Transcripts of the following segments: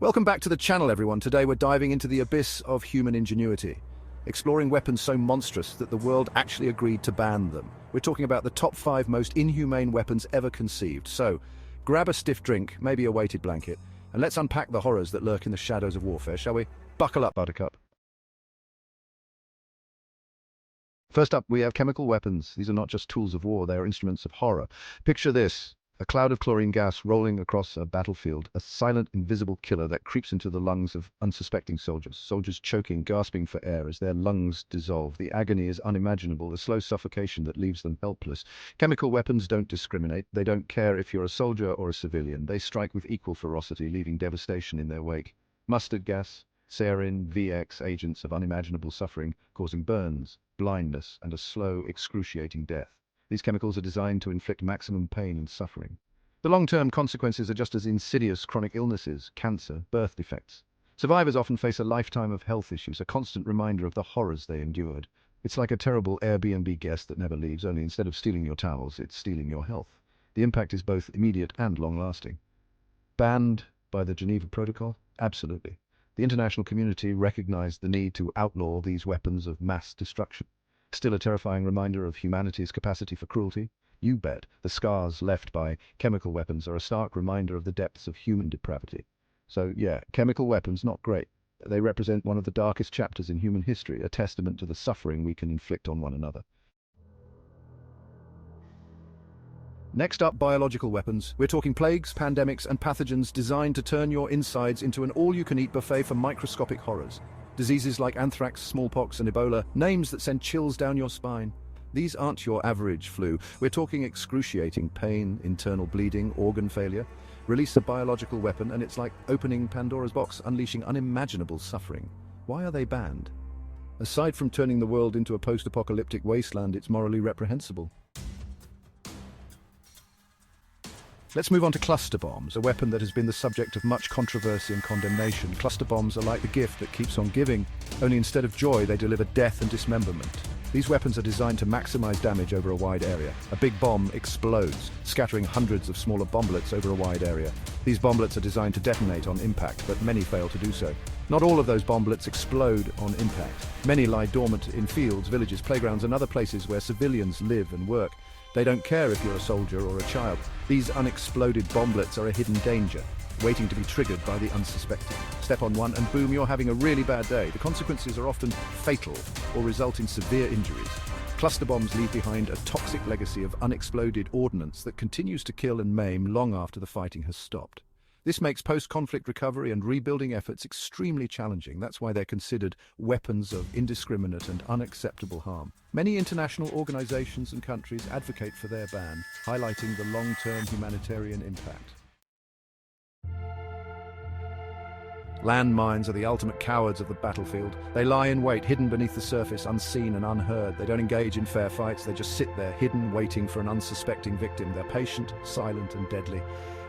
Welcome back to the channel, everyone. Today we're diving into the abyss of human ingenuity, exploring weapons so monstrous that the world actually agreed to ban them. We're talking about the top 5 most inhumane weapons ever conceived. So, grab a stiff drink, maybe a weighted blanket, and let's unpack the horrors that lurk in the shadows of warfare, shall we? Buckle up, Buttercup. First up, we have chemical weapons. These are not just tools of war, they are instruments of horror. Picture this. A cloud of chlorine gas rolling across a battlefield, a silent, invisible killer that creeps into the lungs of unsuspecting soldiers. Soldiers choking, gasping for air as their lungs dissolve. The agony is unimaginable, the slow suffocation that leaves them helpless. Chemical weapons don't discriminate. They don't care if you're a soldier or a civilian. They strike with equal ferocity, leaving devastation in their wake. Mustard gas, sarin, VX, agents of unimaginable suffering, causing burns, blindness, and a slow, excruciating death. These chemicals are designed to inflict maximum pain and suffering. The long-term consequences are just as insidious: chronic illnesses, cancer, birth defects. Survivors often face a lifetime of health issues, a constant reminder of the horrors they endured. It's like a terrible Airbnb guest that never leaves, only instead of stealing your towels, it's stealing your health. The impact is both immediate and long-lasting. Banned by the Geneva Protocol? Absolutely. The international community recognized the need to outlaw these weapons of mass destruction. Still a terrifying reminder of humanity's capacity for cruelty? You bet. The scars left by chemical weapons are a stark reminder of the depths of human depravity. So yeah, chemical weapons, not great. They represent one of the darkest chapters in human history, a testament to the suffering we can inflict on one another. Next up, biological weapons. We're talking plagues, pandemics, and pathogens designed to turn your insides into an all-you-can-eat buffet for microscopic horrors. Diseases like anthrax, smallpox, and Ebola, names that send chills down your spine. These aren't your average flu. We're talking excruciating pain, internal bleeding, organ failure. Release a biological weapon and it's like opening Pandora's box, unleashing unimaginable suffering. Why are they banned? Aside from turning the world into a post-apocalyptic wasteland, it's morally reprehensible. Let's move on to cluster bombs, a weapon that has been the subject of much controversy and condemnation. Cluster bombs are like the gift that keeps on giving, only instead of joy, they deliver death and dismemberment. These weapons are designed to maximize damage over a wide area. A big bomb explodes, scattering hundreds of smaller bomblets over a wide area. These bomblets are designed to detonate on impact, but many fail to do so. Not all of those bomblets explode on impact. Many lie dormant in fields, villages, playgrounds, and other places where civilians live and work. They don't care if you're a soldier or a child. These unexploded bomblets are a hidden danger, waiting to be triggered by the unsuspecting. Step on one and boom, you're having a really bad day. The consequences are often fatal or result in severe injuries. Cluster bombs leave behind a toxic legacy of unexploded ordnance that continues to kill and maim long after the fighting has stopped. This makes post-conflict recovery and rebuilding efforts extremely challenging. That's why they're considered weapons of indiscriminate and unacceptable harm. Many international organizations and countries advocate for their ban, highlighting the long-term humanitarian impact. Landmines are the ultimate cowards of the battlefield. They lie in wait, hidden beneath the surface, unseen and unheard. They don't engage in fair fights. They just sit there, hidden, waiting for an unsuspecting victim. They're patient, silent and deadly.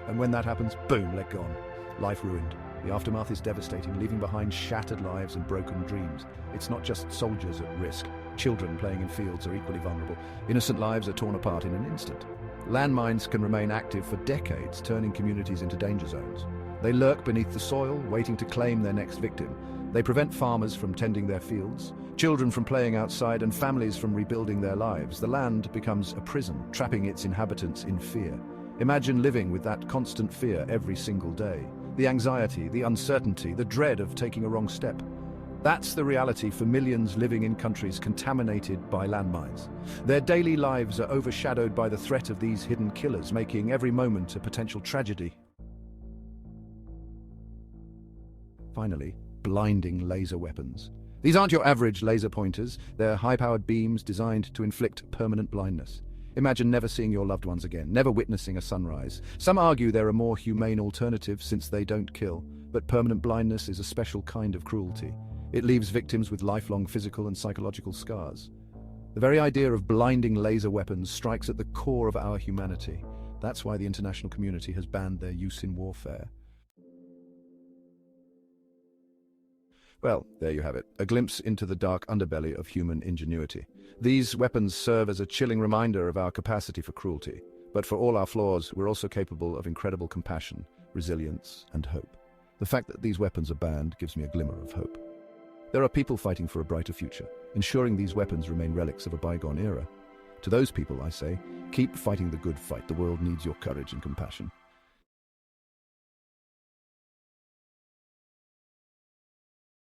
And when that happens, boom, leg gone. Life ruined. The aftermath is devastating, leaving behind shattered lives and broken dreams. It's not just soldiers at risk. Children playing in fields are equally vulnerable. Innocent lives are torn apart in an instant. Landmines can remain active for decades, turning communities into danger zones. They lurk beneath the soil, waiting to claim their next victim. They prevent farmers from tending their fields, children from playing outside, and families from rebuilding their lives. The land becomes a prison, trapping its inhabitants in fear. Imagine living with that constant fear every single day. The anxiety, the uncertainty, the dread of taking a wrong step. That's the reality for millions living in countries contaminated by landmines. Their daily lives are overshadowed by the threat of these hidden killers, making every moment a potential tragedy. Finally, blinding laser weapons. These aren't your average laser pointers. They're high-powered beams designed to inflict permanent blindness. Imagine never seeing your loved ones again, never witnessing a sunrise. Some argue they're a more humane alternative since they don't kill, but permanent blindness is a special kind of cruelty. It leaves victims with lifelong physical and psychological scars. The very idea of blinding laser weapons strikes at the core of our humanity. That's why the international community has banned their use in warfare. Well, there you have it, a glimpse into the dark underbelly of human ingenuity. These weapons serve as a chilling reminder of our capacity for cruelty. But for all our flaws, we're also capable of incredible compassion, resilience, and hope. The fact that these weapons are banned gives me a glimmer of hope. There are people fighting for a brighter future, ensuring these weapons remain relics of a bygone era. To those people, I say, keep fighting the good fight. The world needs your courage and compassion.